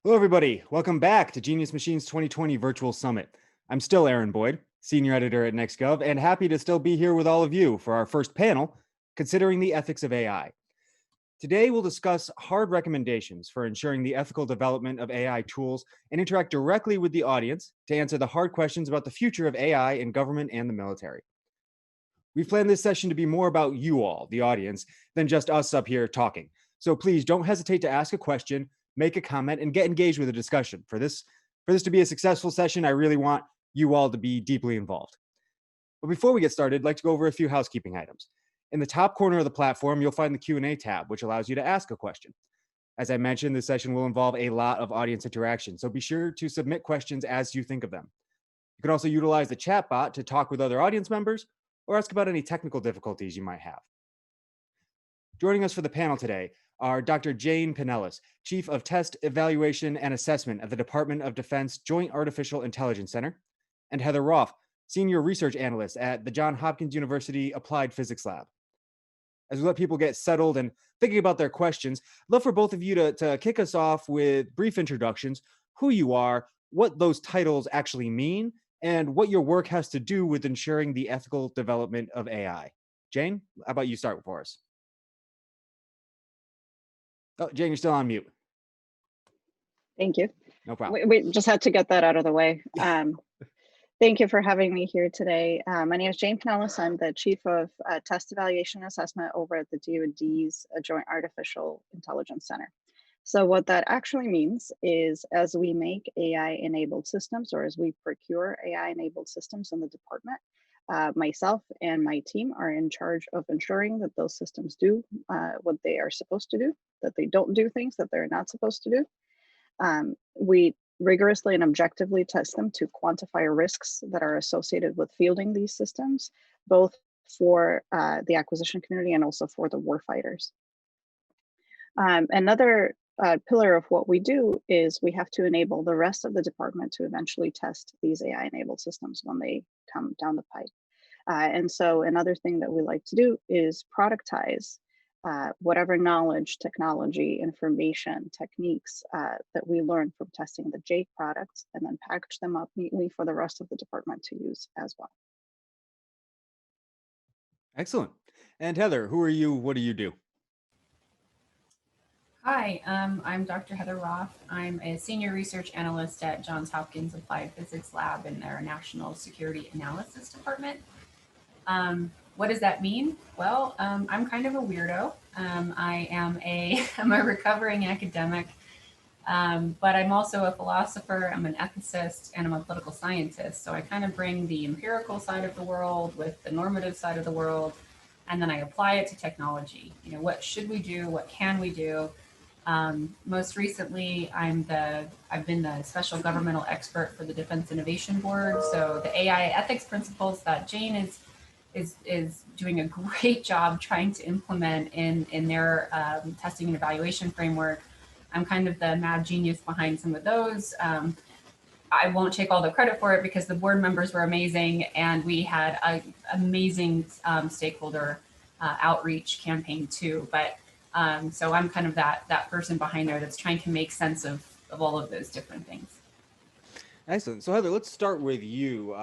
Hello, everybody. Welcome back to Genius Machines 2020 Virtual Summit. I'm still Aaron Boyd, Senior Editor at NextGov, and happy to still be here with all of you for our first panel, Considering the Ethics of AI. Today, we'll discuss hard recommendations for ensuring the ethical development of AI tools and interact directly with the audience to answer the hard questions about the future of AI in government and the military. We've planned this session to be more about you all, the audience, than just us up here talking. So please don't hesitate to ask a question, make a comment, and get engaged with the discussion. For this to be a successful session, I really want you all to be deeply involved. But before we get started, I'd like to go over a few housekeeping items. In the top corner of the platform, you'll find the Q&A tab, which allows you to ask a question. As I mentioned, this session will involve a lot of audience interaction, so be sure to submit questions as you think of them. You can also utilize the chat bot to talk with other audience members or ask about any technical difficulties you might have. Joining us for the panel today are Dr. Jane Pinellas, Chief of Test, Evaluation, and Assessment at the Department of Defense Joint Artificial Intelligence Center, and Heather Roth, Senior Research Analyst at the Johns Hopkins University Applied Physics Lab. As we let people get settled and thinking about their questions, I'd love for both of you to kick us off with brief introductions, who you are, what those titles actually mean, and what your work has to do with ensuring the ethical development of AI. Jane, how about you start for us? Oh, Jane, you're still on mute. Thank you. No problem. We just had to get that out of the way. Thank you for having me here today. My name is Jane Pinellas. I'm the Chief of Test Evaluation and Assessment over at the DoD's Joint Artificial Intelligence Center. So what that actually means is as we make AI-enabled systems, or as we procure AI-enabled systems in the department, myself and my team are in charge of ensuring that those systems do what they are supposed to do, that they don't do things that they're not supposed to do. We rigorously and objectively test them to quantify risks that are associated with fielding these systems, both for the acquisition community and also for the warfighters. Another pillar of what we do is we have to enable the rest of the department to eventually test these AI-enabled systems when they come down the pipe. And so another thing that we like to do is productize whatever knowledge, technology, information, techniques that we learn from testing the JAIC products, and then package them up neatly for the rest of the department to use as well. Excellent. And Heather, who are you? What do you do? Hi, I'm Dr. Heather Roth. I'm a Senior Research Analyst at Johns Hopkins Applied Physics Lab in their National Security Analysis Department. What does that mean? Well, I'm kind of a weirdo. I'm a recovering academic, but I'm also a philosopher, I'm an ethicist, and I'm a political scientist. So I kind of bring the empirical side of the world with the normative side of the world, and then I apply it to technology. You know, what should we do? What can we do? Most recently, I've been the special governmental expert for the Defense Innovation Board. So the AI ethics principles that Jane is doing a great job trying to implement in their testing and evaluation framework. I'm kind of the mad genius behind some of those. I won't take all the credit for it because the board members were amazing, and we had an amazing stakeholder outreach campaign too. But so I'm kind of that person behind there that's trying to make sense of all of those different things. Excellent. So Heather, let's start with you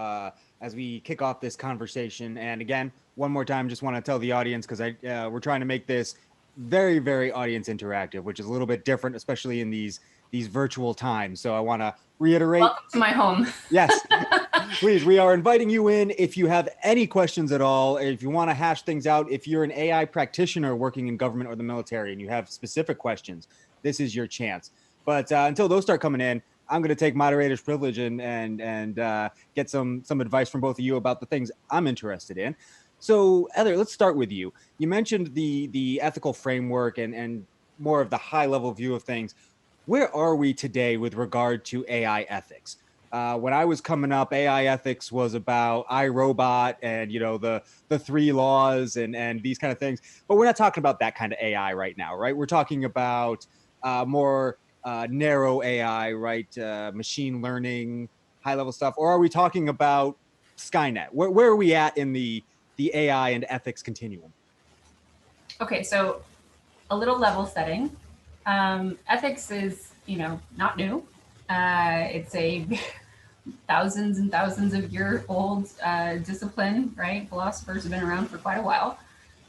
as we kick off this conversation. And again, one more time, just want to tell the audience, because we're trying to make this very, very audience interactive, which is a little bit different, especially in these virtual times. So I want to reiterate. Welcome to my home. Yes, please. We are inviting you in. If you have any questions at all, if you want to hash things out, if you're an AI practitioner working in government or the military and you have specific questions, this is your chance. But until those start coming in, I'm going to take moderator's privilege and get some advice from both of you about the things I'm interested in. So Heather, let's start with you. You mentioned the ethical framework and more of the high level view of things. Where are we today with regard to AI ethics? When I was coming up, AI ethics was about iRobot and, you know, the 3 laws and these kind of things. But we're not talking about that kind of AI right now, right? We're talking about more narrow AI, right? Machine learning, high level stuff. Or are we talking about Skynet? Where are we at in the AI and ethics continuum? Okay, so a little level setting. Ethics is, not new. It's a thousands and thousands of year old discipline, right? Philosophers have been around for quite a while.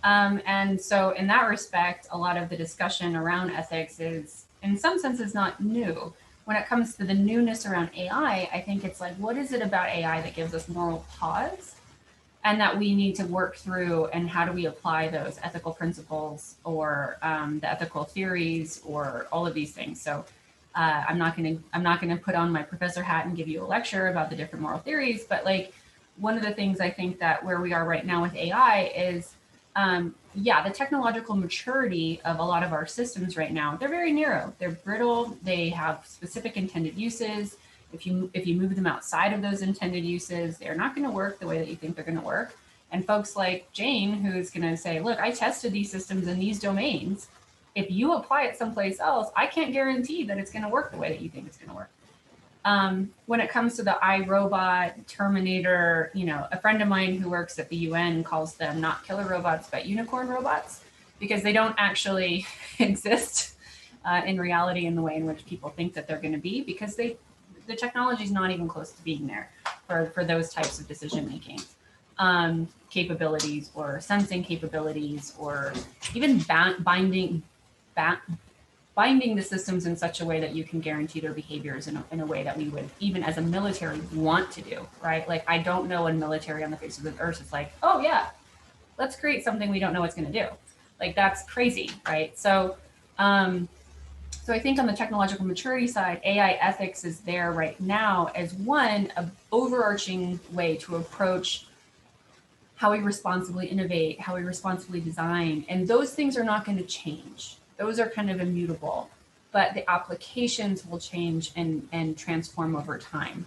And so in that respect, a lot of the discussion around ethics is in some senses not new. When it comes to the newness around AI, I think it's like, what is it about AI that gives us moral pause and that we need to work through, and how do we apply those ethical principles or the ethical theories or all of these things? So I'm not gonna put on my professor hat and give you a lecture about the different moral theories, but like one of the things I think that where we are right now with AI is, the technological maturity of a lot of our systems right now, they're very narrow, they're brittle, they have specific intended uses. If you move them outside of those intended uses, they're not going to work the way that you think they're going to work. And folks like Jane, who's going to say, look, I tested these systems in these domains. If you apply it someplace else, I can't guarantee that it's going to work the way that you think it's going to work. When it comes to the iRobot, Terminator, a friend of mine who works at the UN calls them not killer robots, but unicorn robots, because they don't actually exist in reality in the way in which people think that they're going to be, because the technology is not even close to being there for those types of decision making capabilities or sensing capabilities, or even binding the systems in such a way that you can guarantee their behaviors in a way that we would, even as a military, want to do, right? Like, I don't know a military on the face of the earth is like, oh yeah, let's create something we don't know what's going to do. Like, that's crazy, right? So I think on the technological maturity side, AI ethics is there right now as one overarching way to approach how we responsibly innovate, how we responsibly design. And those things are not going to change. Those are kind of immutable, but the applications will change and transform over time.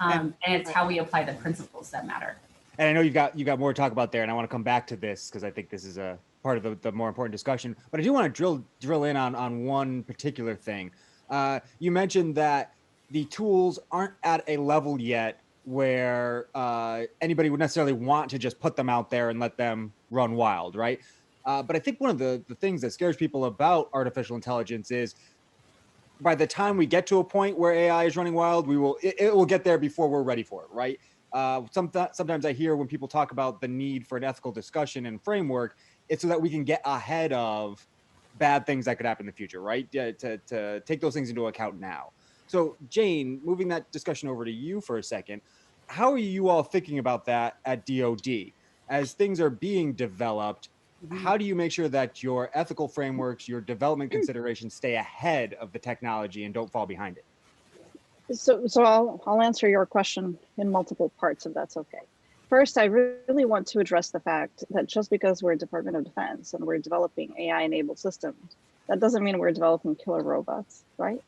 And it's how we apply the principles that matter. And I know you got more to talk about there, and I want to come back to this because I think this is a part of the more important discussion. But I do want to drill in on one particular thing. You mentioned that the tools aren't at a level yet where anybody would necessarily want to just put them out there and let them run wild, right? But I think one of the things that scares people about artificial intelligence is by the time we get to a point where AI is running wild, it will get there before we're ready for it, right? Sometimes I hear when people talk about the need for an ethical discussion and framework, it's so that we can get ahead of bad things that could happen in the future, right? To take those things into account now. So, Jane, moving that discussion over to you for a second, how are you all thinking about that at DoD? As things are being developed, how do you make sure that your ethical frameworks, your development considerations stay ahead of the technology and don't fall behind it? So I'll answer your question in multiple parts, if that's okay. First, I really want to address the fact that just because we're Department of Defense and we're developing AI-enabled systems, that doesn't mean we're developing killer robots, right?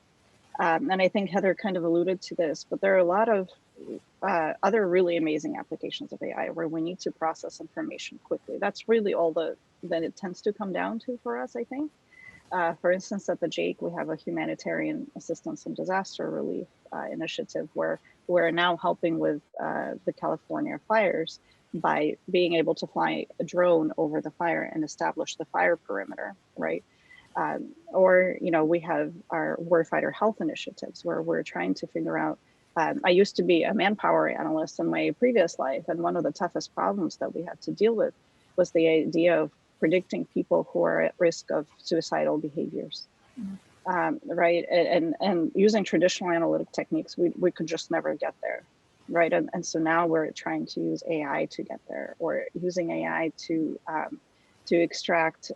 And I think Heather kind of alluded to this, but there are a lot of other really amazing applications of AI where we need to process information quickly. That's really all that it tends to come down to for us, I think. For instance, at the JAIC, we have a humanitarian assistance and disaster relief initiative where we're now helping with the California fires by being able to fly a drone over the fire and establish the fire perimeter, right? Or, we have our warfighter health initiatives where we're trying to figure out, I used to be a manpower analyst in my previous life, and one of the toughest problems that we had to deal with was the idea of predicting people who are at risk of suicidal behaviors, right? And using traditional analytic techniques, we could just never get there, right? And so now we're trying to use AI to get there, or using AI to extract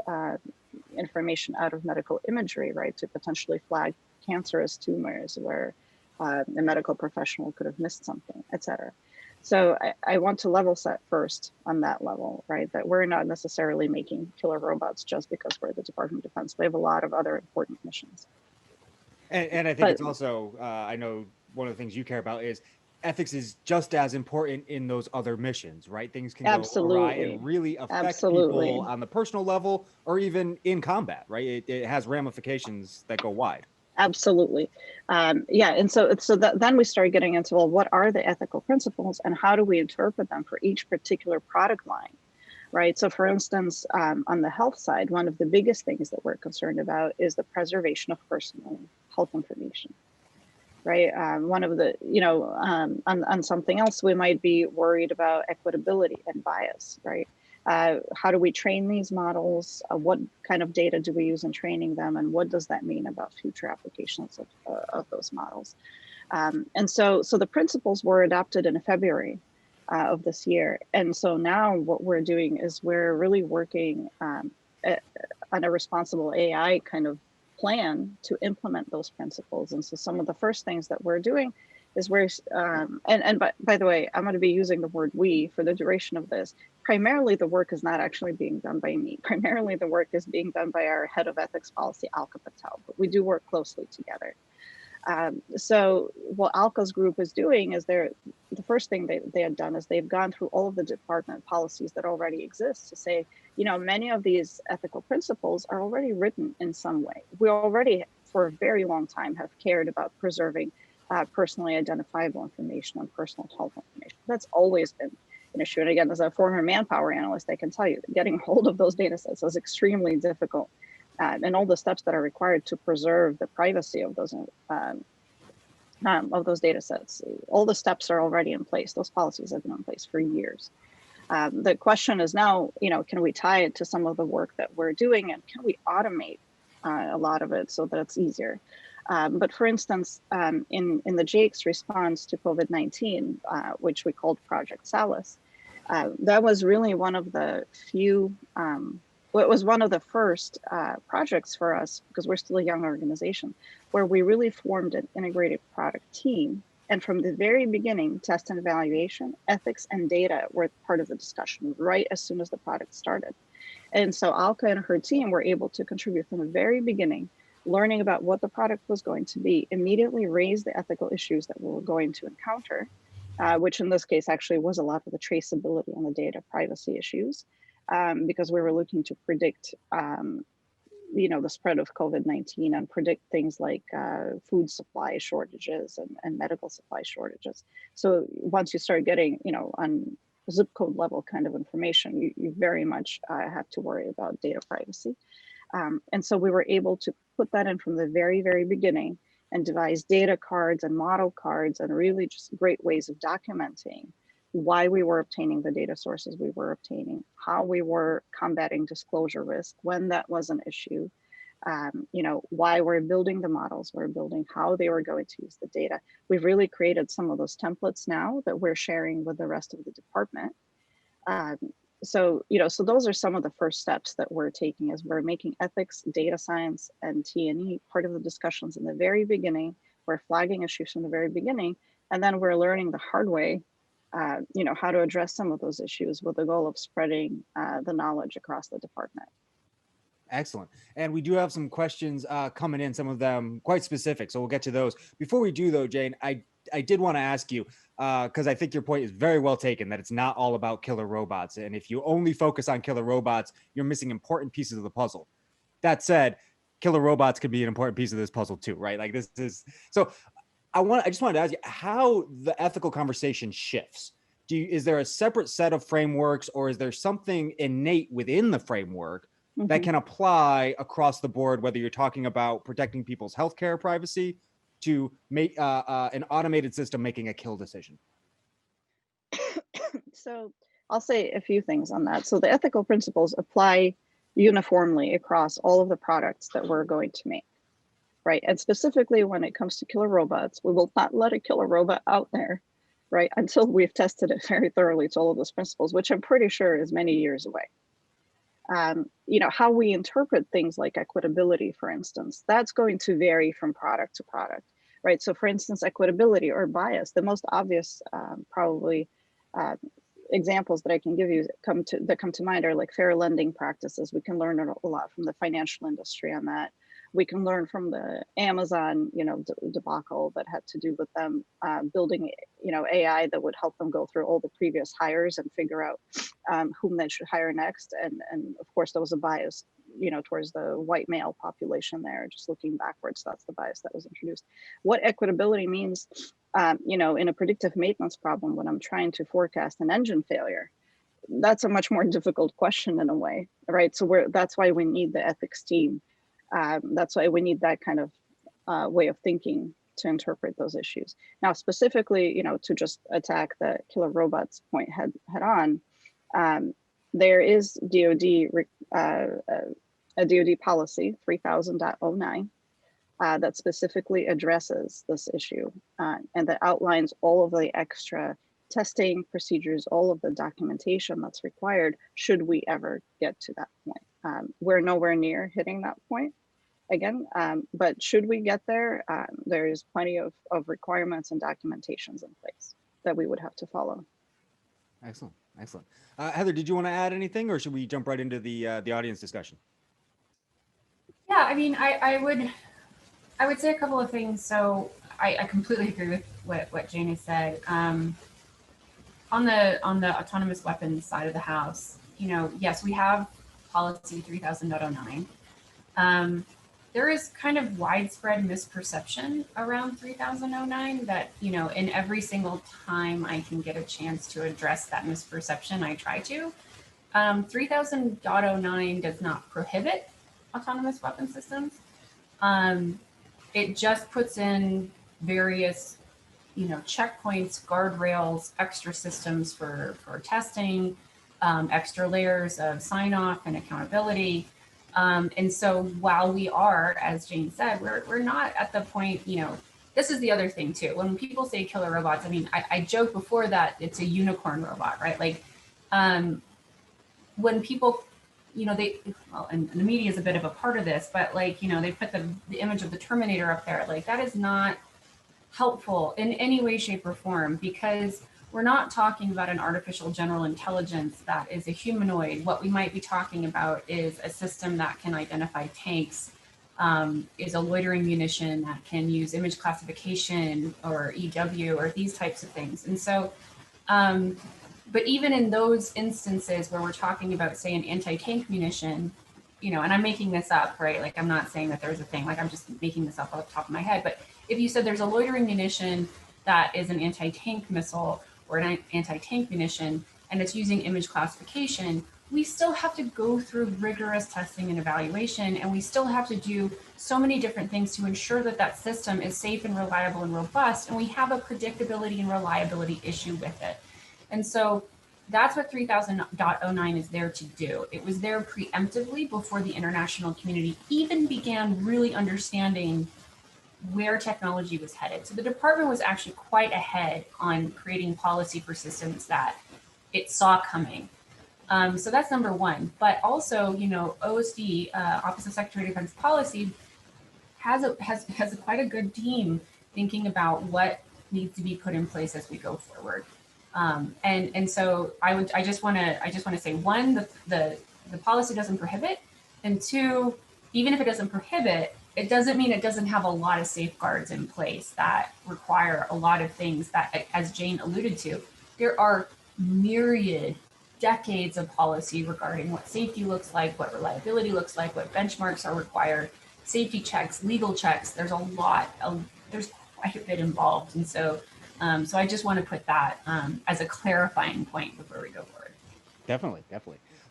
information out of medical imagery, right? To potentially flag cancerous tumors where a medical professional could have missed something, et cetera. So I want to level set first on that level, right? That we're not necessarily making killer robots just because we're the Department of Defense. We have a lot of other important missions. And I think it's also, I know one of the things you care about is ethics is just as important in those other missions, right? Things can go awry and really affect people on the personal level or even in combat, right? It has ramifications that go wide. Absolutely. And so then we start getting into, well, what are the ethical principles and how do we interpret them for each particular product line, right? So for instance, on the health side, one of the biggest things that we're concerned about is the preservation of personal health information, right? One of the, on something else, we might be worried about equitability and bias, right? How do we train these models? What kind of data do we use in training them? And what does that mean about future applications of those models? And so the principles were adopted in February of this year. And so now what we're doing is we're really working on a responsible AI kind of plan to implement those principles. And so some of the first things that we're doing is by the way, I'm going to be using the word we for the duration of this. Primarily, the work is not actually being done by me. Primarily, the work is being done by our head of ethics policy, Alka Patel, but we do work closely together. So what Alka's group is doing is the first thing they had done is they've gone through all of the department policies that already exist to say, many of these ethical principles are already written in some way. We already, for a very long time, have cared about preserving personally identifiable information and personal health information. That's always been an issue. And again, as a former manpower analyst, I can tell you that getting hold of those data sets is extremely difficult. And all the steps that are required to preserve the privacy of those data sets, all the steps are already in place. Those policies have been in place for years. The question is now, can we tie it to some of the work that we're doing, and can we automate a lot of it so that it's easier? But for instance, in the JAIC's response to COVID-19, which we called Project Salus, that was really one of the few, it was one of the first projects for us, because we're still a young organization, where we really formed an integrated product team. And from the very beginning, test and evaluation, ethics, and data were part of the discussion right as soon as the product started. And so Alka and her team were able to contribute from the very beginning, learning about what the product was going to be, immediately raise the ethical issues that we were going to encounter, which in this case actually was a lot of the traceability and the data privacy issues, because we were looking to predict the spread of COVID-19 and predict things like food supply shortages and medical supply shortages. So once you start getting, on zip code level kind of information, you very much have to worry about data privacy. And so we were able to put that in from the very, very beginning and devise data cards and model cards and really just great ways of documenting why we were obtaining the data sources we were obtaining, how we were combating disclosure risk when that was an issue, why we're building the models we're building, how they were going to use the data. We've really created some of those templates now that we're sharing with the rest of the department. So those are some of the first steps that we're taking, as we're making ethics, data science, and T&E part of the discussions in the very beginning. We're flagging issues from the very beginning, and then we're learning the hard way how to address some of those issues with the goal of spreading the knowledge across the department. Excellent. And we do have some questions coming in, some of them quite specific. So we'll get to those. Before we do, though, Jane, I did want to ask you, because I think your point is very well taken, that it's not all about killer robots. And if you only focus on killer robots, you're missing important pieces of the puzzle. That said, killer robots could be an important piece of this puzzle too, right? Like this is, so I just wanted to ask you how the ethical conversation shifts. Is there a separate set of frameworks, or is there something innate within the framework that can apply across the board, whether you're talking about protecting people's healthcare privacy to make an automated system making a kill decision? So I'll say a few things on that. So the ethical principles apply uniformly across all of the products that we're going to make, right? And specifically when it comes to killer robots, we will not let a killer robot out there, right, until we've tested it very thoroughly to all of those principles, which I'm pretty sure is many years away. How we interpret things like equitability, for instance, that's going to vary from product to product, right? So for instance, equitability or bias, the most obvious probably examples that I can give you that come to mind are like fair lending practices. We can learn a lot from the financial industry on that. We can learn from the Amazon, debacle that had to do with them building, AI that would help them go through all the previous hires and figure out whom they should hire next. And of course, there was a bias, towards the white male population there. Just looking backwards, that's the bias that was introduced. What equitability means, in a predictive maintenance problem, when I'm trying to forecast an engine failure, that's a much more difficult question in a way, right? So that's why we need the ethics team. That's why we need that kind of way of thinking to interpret those issues. Now, specifically, to just attack the killer robots point head on, there is a DoD policy 3000.09 that specifically addresses this issue and that outlines all of the extra testing procedures, all of the documentation that's required should we ever get to that point. We're nowhere near hitting that point again, but should we get there, there is plenty of requirements and documentations in place that we would have to follow. Excellent, excellent. Heather, did you want to add anything, or should we jump right into the audience discussion? Yeah, I mean, I would say a couple of things. So I completely agree with what Jane has said. On the autonomous weapons side of the house, yes, we have policy 3000.09. There is kind of widespread misperception around 3000.09 that, in every single time I can get a chance to address that misperception, I try to. 3000.09 does not prohibit autonomous weapon systems. It just puts in various, checkpoints, guardrails, extra systems for testing, extra layers of sign off and accountability. And so while we are, as Jane said, we're not at the point, this is the other thing too. When people say killer robots, I mean, I joked before that it's a unicorn robot, right? Like when people, and the media is a bit of a part of this, but like, they put the image of the Terminator up there, like that is not helpful in any way, shape, or form, because we're not talking about an artificial general intelligence that is a humanoid. What we might be talking about is a system that can identify tanks, is a loitering munition that can use image classification or EW or these types of things. And so, but even in those instances where we're talking about, say, an anti-tank munition, and I'm making this up, right? Like, I'm not saying that there's a thing, like I'm just making this up off the top of my head. But if you said there's a loitering munition that is an anti-tank missile or an anti-tank munition, and it's using image classification, we still have to go through rigorous testing and evaluation, and we still have to do so many different things to ensure that that system is safe and reliable and robust, and we have a predictability and reliability issue with it. And so that's what 3000.09 is there to do. It was there preemptively before the international community even began really understanding where technology was headed. So the department was actually quite ahead on creating policy for systems that it saw coming. So that's number one. But also, OSD, Office of Secretary of Defense Policy, has quite a good team thinking about what needs to be put in place as we go forward. And so I just want to say, one, the policy doesn't prohibit, and two, even if it doesn't prohibit, it doesn't mean it doesn't have a lot of safeguards in place that require a lot of things that, as Jane alluded to, there are myriad decades of policy regarding what safety looks like, what reliability looks like, what benchmarks are required, safety checks, legal checks. There's there's quite a bit involved. And so, so I just want to put that as a clarifying point before we go forward. Definitely.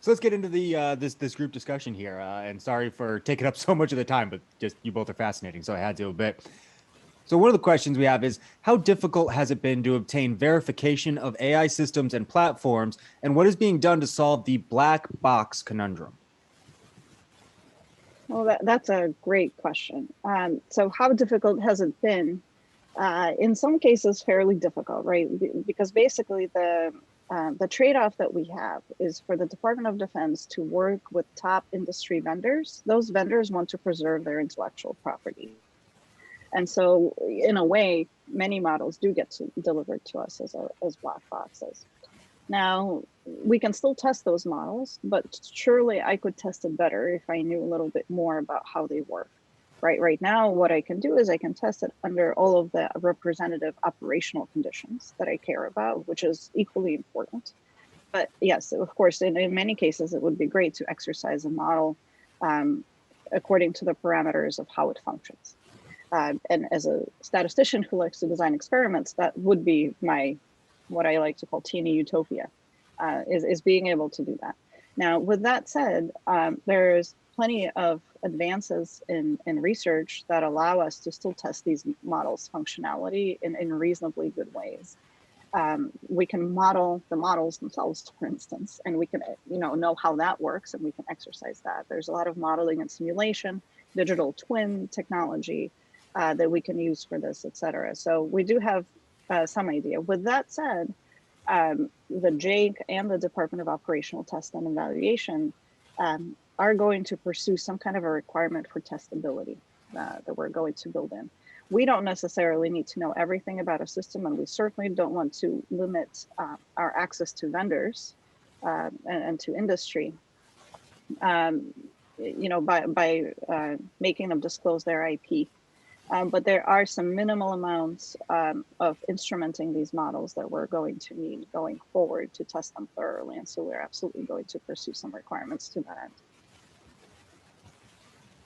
So let's get into the this group discussion here. And sorry for taking up so much of the time, but just you both are fascinating, so I had to a bit. So one of the questions we have is, how difficult has it been to obtain verification of AI systems and platforms, and what is being done to solve the black box conundrum? Well, that's a great question. So how difficult has it been? In some cases, fairly difficult, right? Because basically the trade-off that we have is for the Department of Defense to work with top industry vendors. Those vendors want to preserve their intellectual property. And so in a way, many models do get delivered to us as black boxes. Now, we can still test those models, but surely I could test it better if I knew a little bit more about how they work. Right now, what I can do is I can test it under all of the representative operational conditions that I care about, which is equally important. But yes, of course, in many cases, it would be great to exercise a model according to the parameters of how it functions. And as a statistician who likes to design experiments, that would be what I like to call teeny utopia, is being able to do that. Now, with that said, there's plenty of advances in research that allow us to still test these models' functionality in reasonably good ways. We can model the models themselves, for instance, and we can know how that works, and we can exercise that. There's a lot of modeling and simulation, digital twin technology that we can use for this, et cetera. So we do have some idea. With that said, the JAIC and the Department of Operational Test and Evaluation are going to pursue some kind of a requirement for testability that we're going to build in. We don't necessarily need to know everything about a system, and we certainly don't want to limit our access to vendors and to industry, by making them disclose their IP. But there are some minimal amounts of instrumenting these models that we're going to need going forward to test them thoroughly. And so we're absolutely going to pursue some requirements to that end.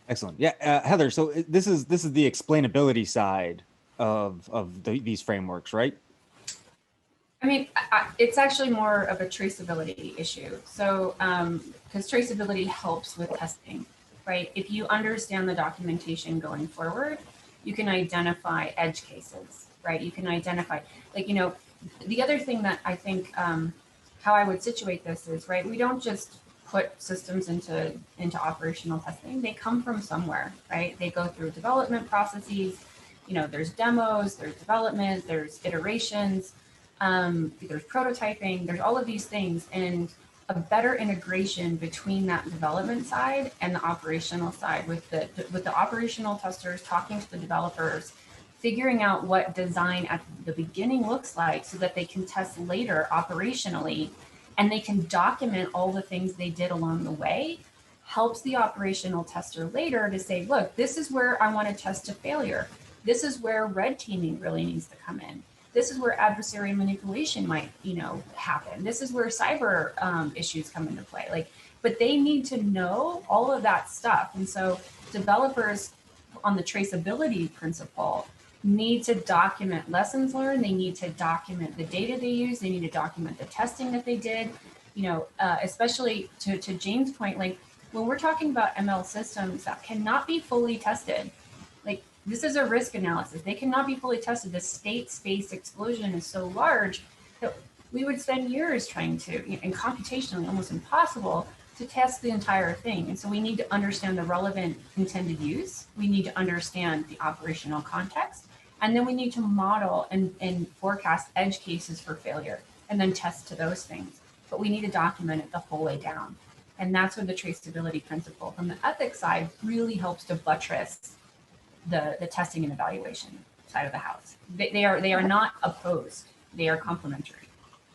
Excellent. Yeah, Heather. So this is the explainability side of these frameworks, right? I mean, it's actually more of a traceability issue. So, because traceability helps with testing, right? If you understand the documentation going forward, you can identify edge cases, right? You can identify, the other thing that I think, how I would situate this is, right, we don't just put systems into operational testing. They come from somewhere, right? They go through development processes. There's demos, there's development, there's iterations, there's prototyping, there's all of these things, and a better integration between that development side and the operational side, with the operational testers talking to the developers, figuring out what design at the beginning looks like so that they can test later operationally, and they can document all the things they did along the way, helps the operational tester later to say, look, this is where I want to test to failure. This is where red teaming really needs to come in. This is where adversary manipulation might, happen. This is where cyber issues come into play. But they need to know all of that stuff. And so developers on the traceability principle need to document lessons learned. They need to document the data they use. They need to document the testing that they did, especially to Jane's point, when we're talking about ML systems that cannot be fully tested, this is a risk analysis. They cannot be fully tested. The state space explosion is so large that we would spend years trying to, and computationally almost impossible, to test the entire thing. And so we need to understand the relevant intended use. We need to understand the operational context. And then we need to model and forecast edge cases for failure, and then test to those things. But we need to document it the whole way down. And that's where the traceability principle from the ethics side really helps to buttress the testing and evaluation side of the house. They are not opposed. They are complementary.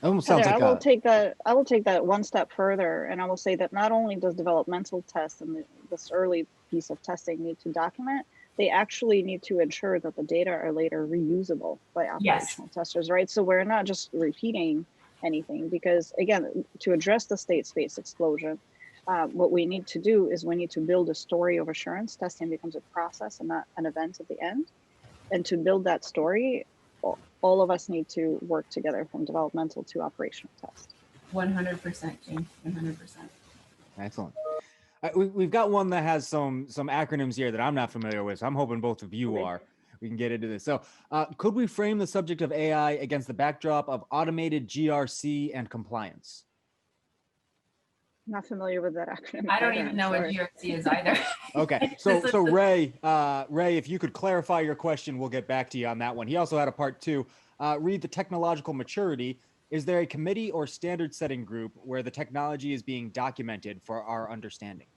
Almost sounds I will take that one step further, and I will say that not only does developmental test and this early piece of testing need to document, they actually need to ensure that the data are later reusable by operational testers, right? So we're not just repeating anything, because again, to address the state space explosion, what we need to do is we need to build a story of assurance. Testing becomes a process and not an event at the end. And to build that story, all of us need to work together from developmental to operational test. 100%, Jane, 100%. Excellent. We've got one that has some acronyms here that I'm not familiar with, so I'm hoping both of you are. We can get into this. So could we frame the subject of AI against the backdrop of automated GRC and compliance? Not familiar with that acronym. I don't even know what GRC is either. Okay, so Ray, if you could clarify your question, we'll get back to you on that one. He also had a part two. Read the technological maturity. Is there a committee or standard setting group where the technology is being documented for our understanding?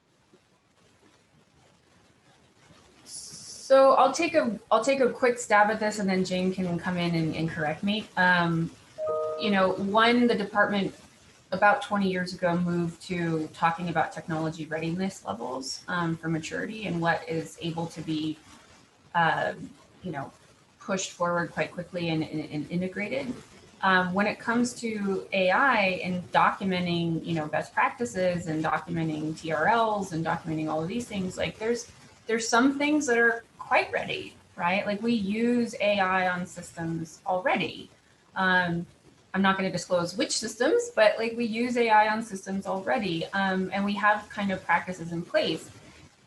So I'll take a quick stab at this, and then Jane can come in and correct me. The department about 20 years ago moved to talking about technology readiness levels for maturity and what is able to be, pushed forward quite quickly and integrated. When it comes to AI and documenting, best practices and documenting TRLs and documenting all of these things, there's some things that are quite ready, right? We use AI on systems already. I'm not going to disclose which systems, but we use AI on systems already, and we have kind of practices in place.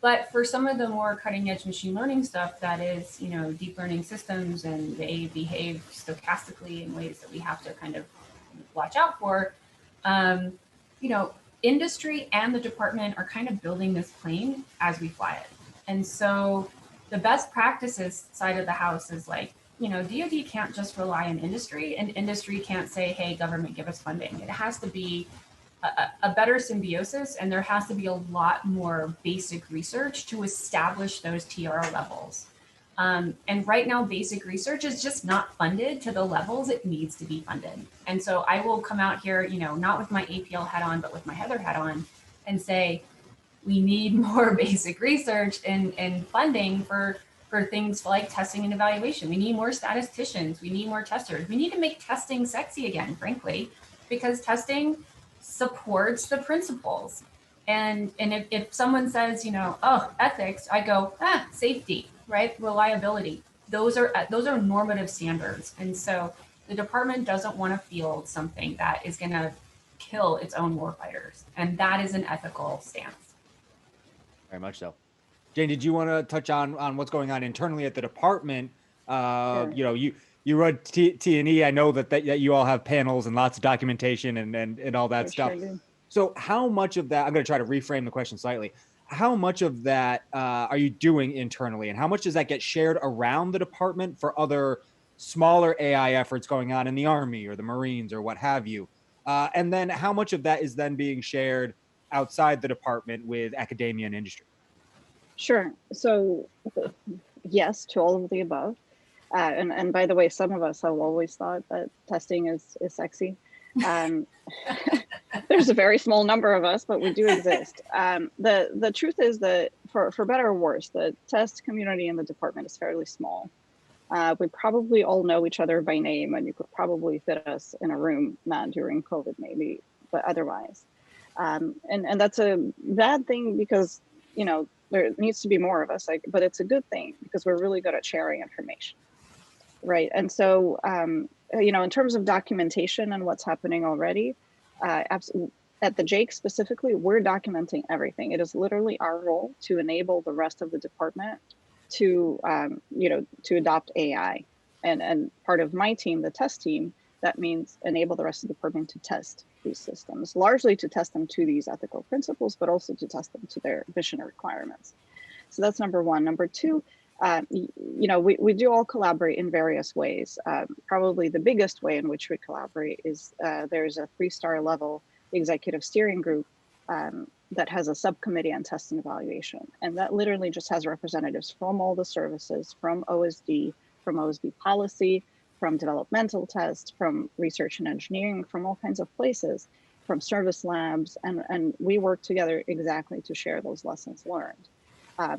But for some of the more cutting edge machine learning stuff that is, deep learning systems and they behave stochastically in ways that we have to kind of watch out for, um, industry and the department are kind of building this plane as we fly it. And so the best practices side of the house is like, DoD can't just rely on industry, and industry can't say, hey, government, give us funding. It has to be a better symbiosis, and there has to be a lot more basic research to establish those TR levels. And right now, basic research is just not funded to the levels it needs to be funded. And so I will come out here, not with my APL hat on, but with my Heather hat on, and say, we need more basic research and funding for things like testing and evaluation. We need more statisticians. We need more testers. We need to make testing sexy again, frankly, because testing supports the principles. And if someone says, oh, ethics, I go, safety, right? Reliability. Those are normative standards. And so the department doesn't want to field something that is going to kill its own warfighters. And that is an ethical stance. Very much so. Jane, did you want to touch on what's going on internally at the department? Sure. You run T&E. I know that you all have panels and lots of documentation and all that stuff. Sure. So how much of that, I'm going to try to reframe the question slightly. How much of that are you doing internally, and how much does that get shared around the department for other smaller AI efforts going on in the Army or the Marines or what have you? And then how much of that is then being shared outside the department with academia and industry? Sure. So yes, to all of the above. And by the way, some of us have always thought that testing is sexy. There's a very small number of us, but we do exist. The truth is that for better or worse, the test community in the department is fairly small. We probably all know each other by name, and you could probably fit us in a room, not during COVID maybe, but otherwise. And that's a bad thing because, there needs to be more of us, but it's a good thing because we're really good at sharing information, right? And so, in terms of documentation and what's happening already, at the JAIC specifically, we're documenting everything. It is literally our role to enable the rest of the department to, to adopt AI. And part of my team, the test team, that means enable the rest of the department to test these systems, largely to test them to these ethical principles, but also to test them to their mission requirements. So that's number one. Number two, we do all collaborate in various ways. Probably the biggest way in which we collaborate is there's a 3-star level executive steering group that has a subcommittee on test and evaluation. And that literally just has representatives from all the services, from OSD, from OSD policy, from developmental tests, from research and engineering, from all kinds of places, from service labs, and we work together exactly to share those lessons learned.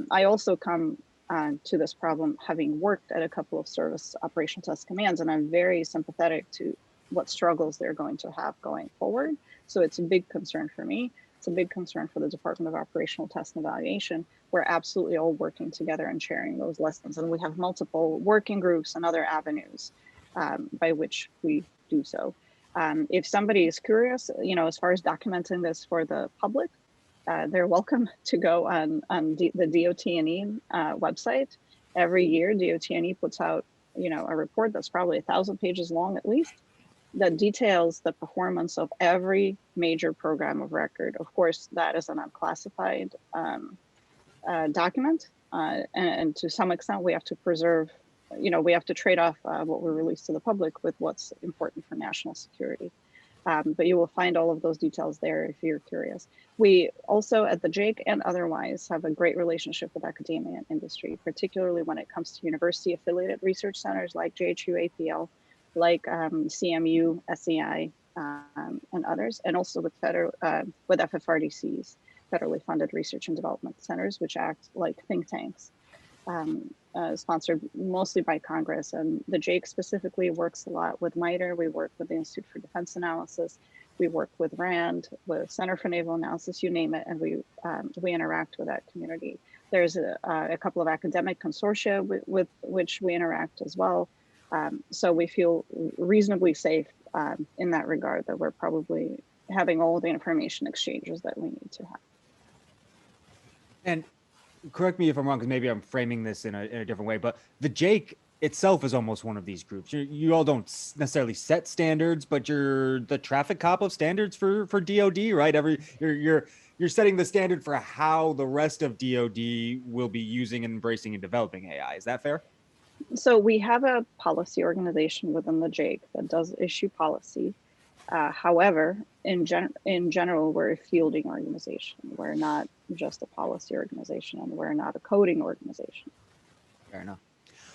I also come to this problem having worked at a couple of service operational test commands, and I'm very sympathetic to what struggles they're going to have going forward. So it's a big concern for me. It's a big concern for the Department of Operational Test and Evaluation. We're absolutely all working together and sharing those lessons. And we have multiple working groups and other avenues by which we do so. If somebody is curious, as far as documenting this for the public, they're welcome to go on the DOT&E website. Every year, DOT&E puts out, a report that's probably 1,000 pages long at least, that details the performance of every major program of record. Of course, that is an unclassified document, and to some extent, we have to preserve. We have to trade off what we release to the public with what's important for national security. But you will find all of those details there if you're curious. We also at the JAIC and otherwise have a great relationship with academia and industry, particularly when it comes to university affiliated research centers like JHU APL, like CMU, SEI, and others, and also with FFRDCs, federally funded research and development centers, which act like think tanks. Sponsored mostly by Congress, and the JAIC specifically works a lot with MITRE. We work with the Institute for Defense Analysis. We work with RAND, with Center for Naval Analysis, you name it, and we interact with that community. There's a couple of academic consortia with which we interact as well. So we feel reasonably safe in that regard, that we're probably having all the information exchanges that we need to have. And correct me if I'm wrong, because maybe I'm framing this in a different way, but the Jake itself is almost one of these groups. You all don't necessarily set standards, but you're the traffic cop of standards for DoD, right? You're setting the standard for how the rest of DoD will be using and embracing and developing AI. Is that fair? So we have a policy organization within the JAIC that does issue policy. However, in general, we're a fielding organization. We're not just a policy organization, and we're not a coding organization. Fair enough.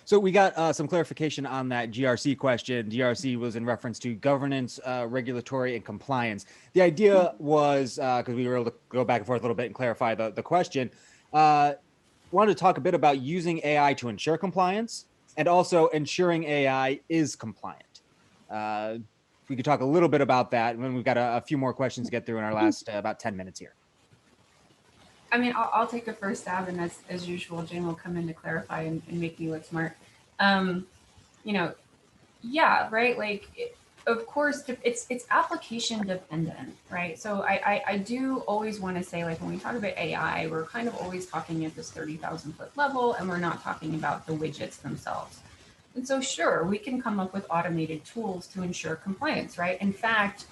So we got some clarification on that GRC question. GRC was in reference to governance, regulatory, and compliance. The idea was, because we were able to go back and forth a little bit and clarify the question, wanted to talk a bit about using AI to ensure compliance and also ensuring AI is compliant. We could talk a little bit about that when we've got a few more questions to get through in our last about 10 minutes here. I mean, I'll take a first stab, and as usual, Jane will come in to clarify and make me look smart. Yeah, right. Like, of course, it's application dependent, right? So I do always want to say, like, when we talk about AI, we're kind of always talking at this 30,000 foot level, and we're not talking about the widgets themselves. And so, sure, we can come up with automated tools to ensure compliance, right? In fact,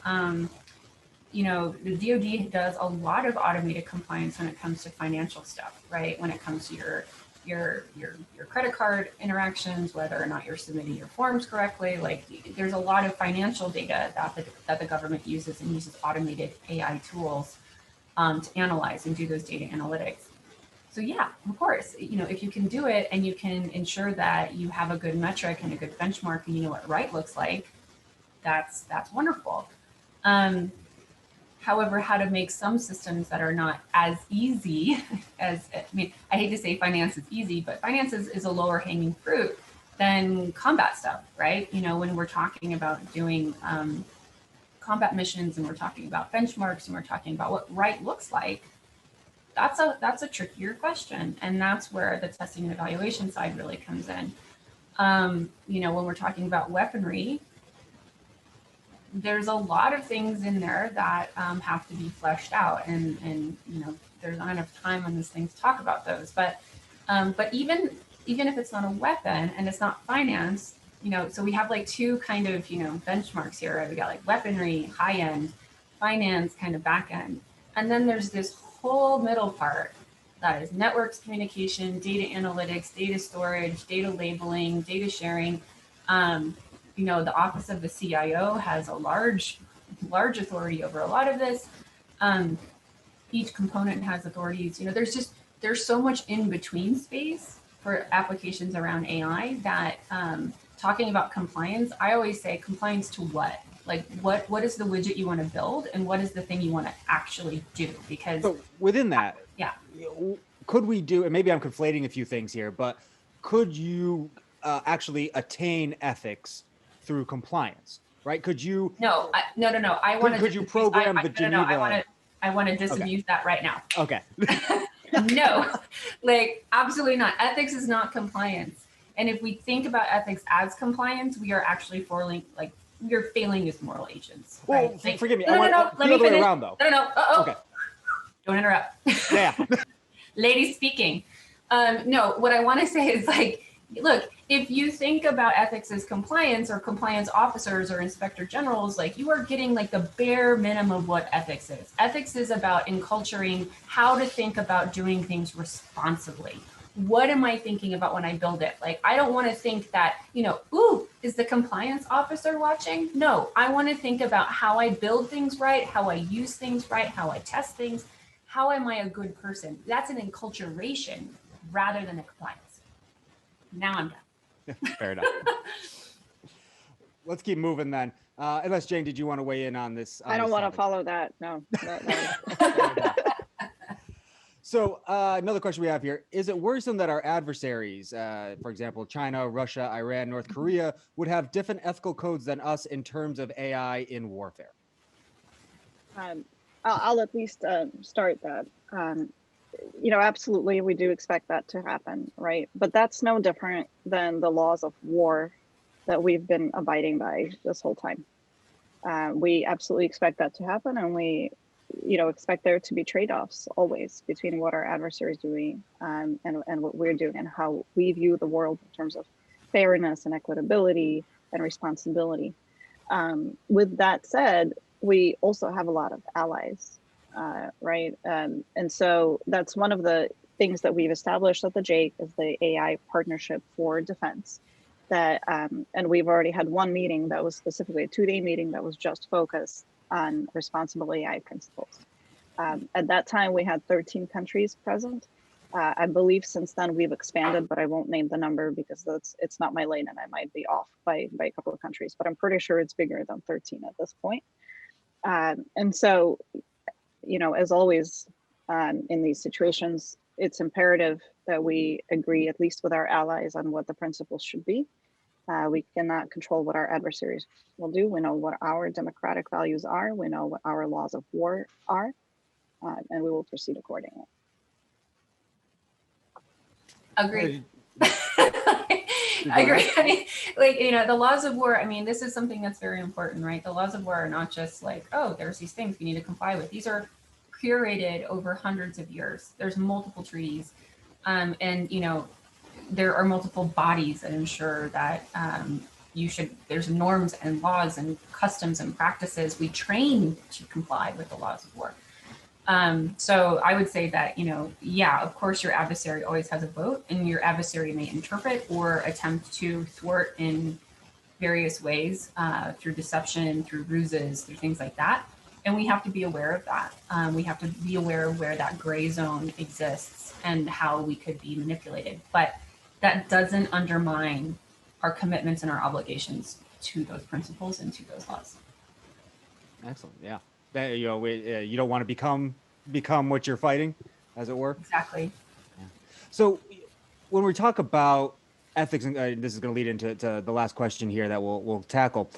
the DoD does a lot of automated compliance when it comes to financial stuff, right? When it comes to your credit card interactions, whether or not you're submitting your forms correctly, like there's a lot of financial data that the government uses and uses automated AI tools to analyze and do those data analytics. So yeah, of course, if you can do it and you can ensure that you have a good metric and a good benchmark and you know what right looks like, that's wonderful. However, how to make some systems that are not as easy as, I hate to say finance is easy, but finance is a lower hanging fruit than combat stuff, right? When we're talking about doing combat missions and we're talking about benchmarks and we're talking about what right looks like, that's a trickier question. And that's where the testing and evaluation side really comes in. When we're talking about weaponry, there's a lot of things in there that have to be fleshed out, and there's not enough time on this thing to talk about those. But even if it's not a weapon and it's not finance, so we have like two kind of benchmarks here. Right? We got like weaponry, high end, finance, kind of back end, and then there's this whole middle part that is networks, communication, data analytics, data storage, data labeling, data sharing. The office of the CIO has a large authority over a lot of this. Each component has authorities. There's so much in between space for applications around AI that talking about compliance, I always say compliance to what? Like what is the widget you want to build and what is the thing you want to actually do? Because so within that, yeah, could we do, and maybe I'm conflating a few things here, but could you actually attain ethics through compliance, right? Could you? No. I want to. Could you program the Geneva? I want to disabuse that right now. Okay. No, like absolutely not. Ethics is not compliance. And if we think about ethics as compliance, we are actually we're failing as moral agents. Well, right? forgive me. No. Let me finish. Around, though. No. Okay. Don't interrupt. Yeah. Lady speaking. No, what I want to say is look, if you think about ethics as compliance or compliance officers or inspector generals, you are getting the bare minimum of what ethics is. Ethics is about enculturing how to think about doing things responsibly. What am I thinking about when I build it? I don't want to think that, is the compliance officer watching? No, I want to think about how I build things right, how I use things right, how I test things. How am I a good person? That's an enculturation rather than a compliance. Now I'm done. Fair enough. Let's keep moving then. Unless Jane, did you want to weigh in on this? I don't want to follow that. No. So another question we have here, is it worrisome that our adversaries, for example, China, Russia, Iran, North Korea, would have different ethical codes than us in terms of AI in warfare? I'll at least start that. Absolutely, we do expect that to happen, right? But that's no different than the laws of war that we've been abiding by this whole time. We absolutely expect that to happen, and we expect there to be trade-offs always between what our adversary is doing and what we're doing, and how we view the world in terms of fairness and equitability and responsibility. With that said, we also have a lot of allies, right? And so that's one of the things that we've established at the JAIC is the AI Partnership for Defense. That and we've already had one meeting that was specifically a 2-day meeting that was just focused on responsible AI principles. At that time, we had 13 countries present. I believe since then we've expanded, but I won't name the number because it's not my lane and I might be off by a couple of countries, but I'm pretty sure it's bigger than 13 at this point. And so, as always, in these situations, it's imperative that we agree, at least with our allies, on what the principles should be. We cannot control what our adversaries will do. We know what our democratic values are. We know what our laws of war are, and we will proceed accordingly. Agreed. I agree. I mean, like, the laws of war, I mean, this is something that's very important, right? The laws of war are not just like, oh, there's these things we need to comply with. These are curated over hundreds of years. There's multiple treaties. And, there are multiple bodies that ensure that there's norms and laws and customs and practices. We train to comply with the laws of war. So I would say that, yeah, of course, your adversary always has a vote, and your adversary may interpret or attempt to thwart in various ways, through deception, through ruses, through things like that. And we have to be aware of that. We have to be aware of where that gray zone exists and how we could be manipulated. But that doesn't undermine our commitments and our obligations to those principles and to those laws. Excellent. Yeah. You don't want to become what you're fighting, as it were. Exactly. Yeah. So when we talk about ethics, and this is going to lead into the last question here that we'll tackle.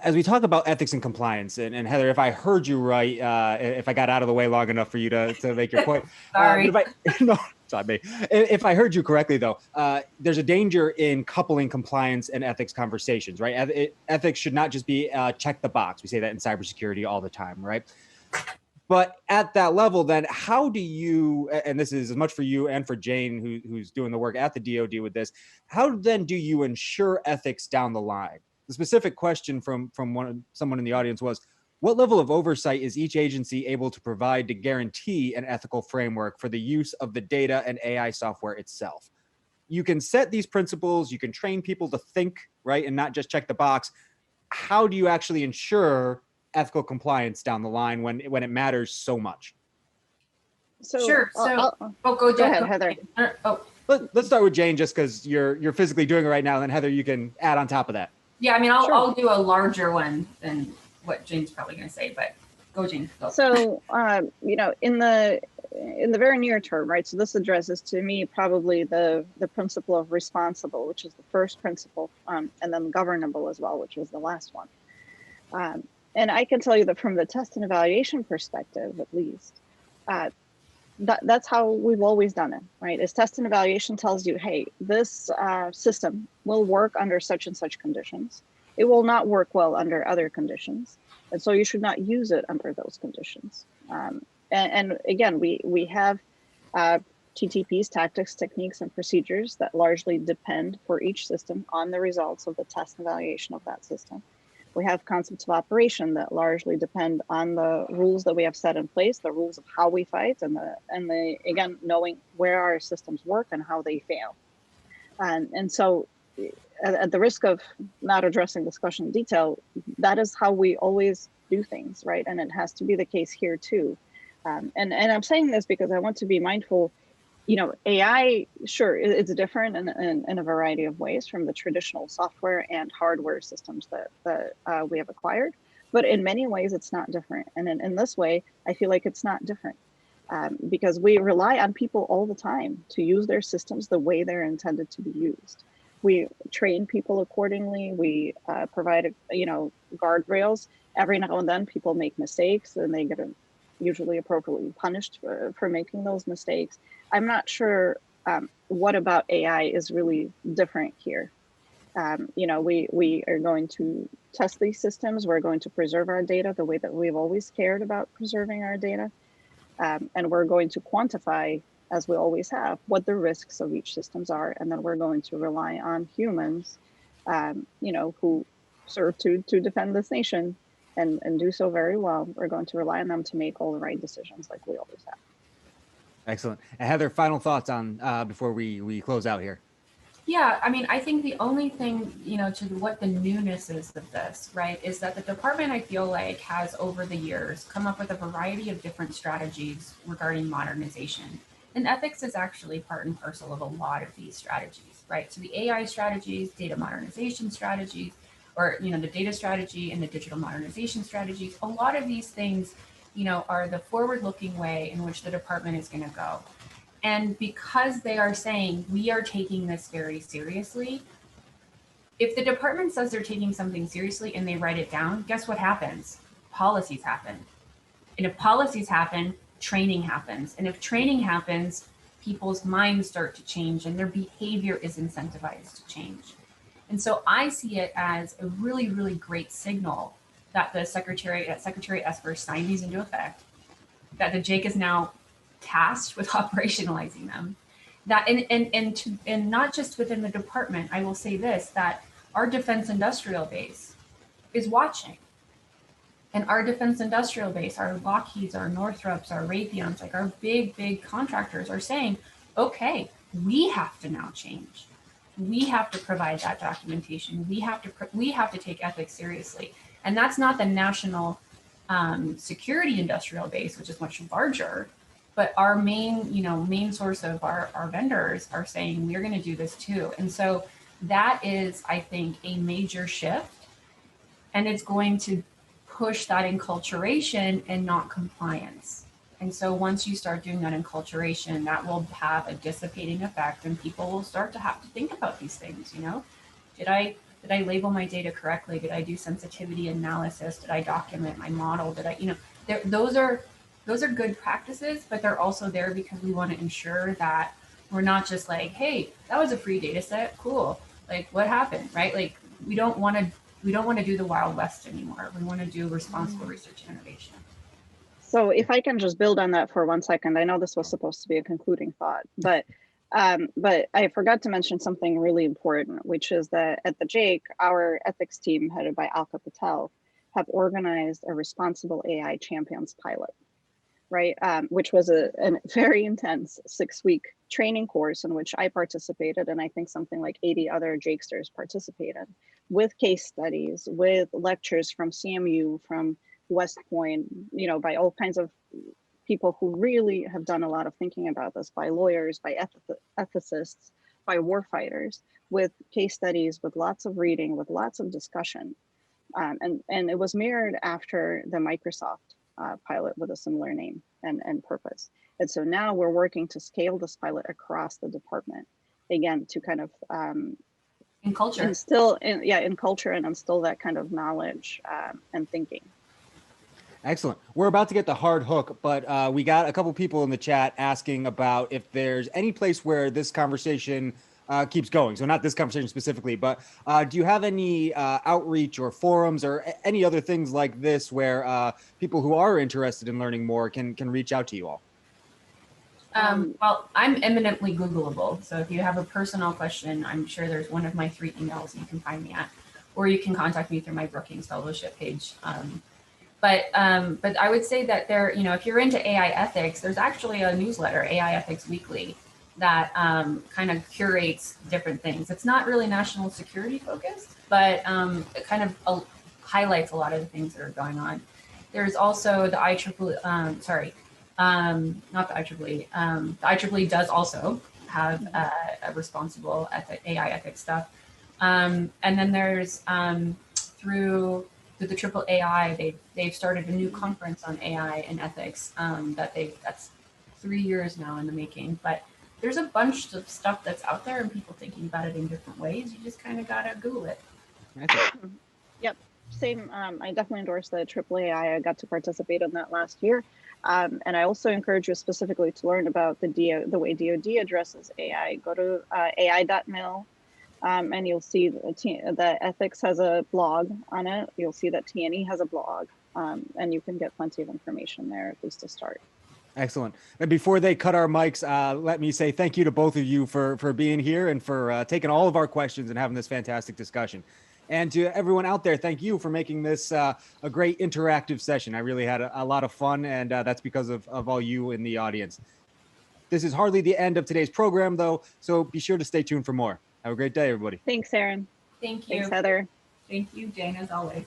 As we talk about ethics and compliance, and Heather, if I heard you right, if I got out of the way long enough for you to make your point. Sorry. If I heard you correctly, though, there's a danger in coupling compliance and ethics conversations, right? Ethics should not just be check the box. We say that in cybersecurity all the time, right? But at that level, then how do you, and this is as much for you and for Jane, who's doing the work at the DoD with this, how then do you ensure ethics down the line? The specific question from someone in the audience was, what level of oversight is each agency able to provide to guarantee an ethical framework for the use of the data and AI software itself? You can set these principles, you can train people to think, right, and not just check the box. How do you actually ensure ethical compliance down the line when it matters so much? So, sure. So, go ahead, Heather. Let's start with Jane, just because you're physically doing it right now. And then Heather, you can add on top of that. Yeah, I mean, I'll do a larger one than what Jane's probably going to say, but go, Jane. Go. So, in the very near term, right? So this addresses to me probably the principle of responsible, which is the first principle, and then governable as well, which was the last one. And I can tell you that from the test and evaluation perspective, at least, that's how we've always done it, right? Is test and evaluation tells you, hey, this system will work under such and such conditions. It will not work well under other conditions. And so you should not use it under those conditions. And again, we have TTPs, tactics, techniques, and procedures that largely depend for each system on the results of the test and evaluation of that system. We have concepts of operation that largely depend on the rules that we have set in place, the rules of how we fight, and the again, knowing where our systems work and how they fail. And so at the risk of not addressing discussion in detail, that is how we always do things, right? And it has to be the case here too. And I'm saying this because I want to be mindful. AI, sure, it's different in a variety of ways from the traditional software and hardware systems that we have acquired. But in many ways, it's not different. And in this way, I feel like it's not different because we rely on people all the time to use their systems the way they're intended to be used. We train people accordingly. We provide, guardrails. Every now and then, people make mistakes, and they get usually appropriately punished for making those mistakes. I'm not sure what about AI is really different here. We are going to test these systems. We're going to preserve our data the way that we've always cared about preserving our data. And we're going to quantify, as we always have, what the risks of each systems are. And then we're going to rely on humans, who serve to defend this nation and do so very well. We're going to rely on them to make all the right decisions like we always have. Excellent. And Heather, final thoughts on before we close out here. Yeah, I mean, I think the only thing, to what the newness is of this, right, is that the department, I feel like, has over the years come up with a variety of different strategies regarding modernization. And ethics is actually part and parcel of a lot of these strategies, right? So the AI strategies, data modernization strategies, or, the data strategy and the digital modernization strategies, a lot of these things, are the forward-looking way in which the department is going to go. And because they are saying, we are taking this very seriously, if the department says they're taking something seriously and they write it down, guess what happens? Policies happen. And if policies happen, training happens. And if training happens, people's minds start to change and their behavior is incentivized to change. And so I see it as a really, really great signal that the Secretary Esper signed these into effect, that the JAIC is now tasked with operationalizing them. That and not just within the department, I will say this, that our defense industrial base is watching. And our defense industrial base, our Lockheeds, our Northrops, our Raytheons, like our big contractors are saying, okay, we have to now change. We have to provide that documentation. We have to take ethics seriously. And that's not the national security industrial base, which is much larger, but our main source of our vendors are saying we're going to do this too. And so that is, I think, a major shift, and it's going to push that enculturation and not compliance. And so once you start doing that enculturation, that will have a dissipating effect, and people will start to have to think about these things. Did I label my data correctly? Did I do sensitivity analysis? Did I document my model? Those are good practices, but they're also there because we want to ensure that we're not just like, hey, that was a free data set, cool. Like, what happened, right? Like, we don't want to do the Wild West anymore. We want to do responsible research and innovation. So if I can just build on that for 1 second, I know this was supposed to be a concluding thought, but I forgot to mention something really important, which is that at the JAIC, our ethics team headed by Alka Patel have organized a responsible AI champions pilot, right? Which was a very intense 6-week training course in which I participated, and I think something like 80 other JAICsters participated, with case studies, with lectures from CMU, from West Point, by all kinds of people who really have done a lot of thinking about this, by lawyers, by ethicists, by warfighters, with case studies, with lots of reading, with lots of discussion. And it was mirrored after the Microsoft pilot with a similar name and purpose. And so now we're working to scale this pilot across the department, again, to kind of in culture, in culture, and instill that kind of knowledge and thinking. Excellent. We're about to get the hard hook, but we got a couple people in the chat asking about if there's any place where this conversation keeps going. So not this conversation specifically, but do you have any outreach or forums or any other things like this where people who are interested in learning more can reach out to you all? Well, I'm eminently Googleable. So if you have a personal question, I'm sure there's one of my 3 emails you can find me at, or you can contact me through my Brookings Fellowship page. But I would say that if you're into AI ethics, there's actually a newsletter, AI Ethics Weekly, that kind of curates different things. It's not really national security focused, but it kind of highlights a lot of the things that are going on. There's also the IEEE, not the IEEE. The IEEE does also have a responsible AI ethics stuff. And then there's through the Triple AI, they've started a new conference on AI and ethics that's 3 years now in the making. But there's a bunch of stuff that's out there and people thinking about it in different ways. You just kind of gotta Google it. Yep, same. I definitely endorse the Triple AI. I got to participate in that last year. And I also encourage you specifically to learn about the way DoD addresses AI. Go to ai.mil. And you'll see the ethics has a blog on it. You'll see that TNE has a blog, and you can get plenty of information there, at least to start. Excellent. And before they cut our mics, let me say thank you to both of you for being here and for taking all of our questions and having this fantastic discussion. And to everyone out there, thank you for making this a great interactive session. I really had a lot of fun, and that's because of all you in the audience. This is hardly the end of today's program, though, so be sure to stay tuned for more. Have a great day, everybody. Thanks, Aaron. Thank you. Thanks, Heather. Thank you, Jane, as always.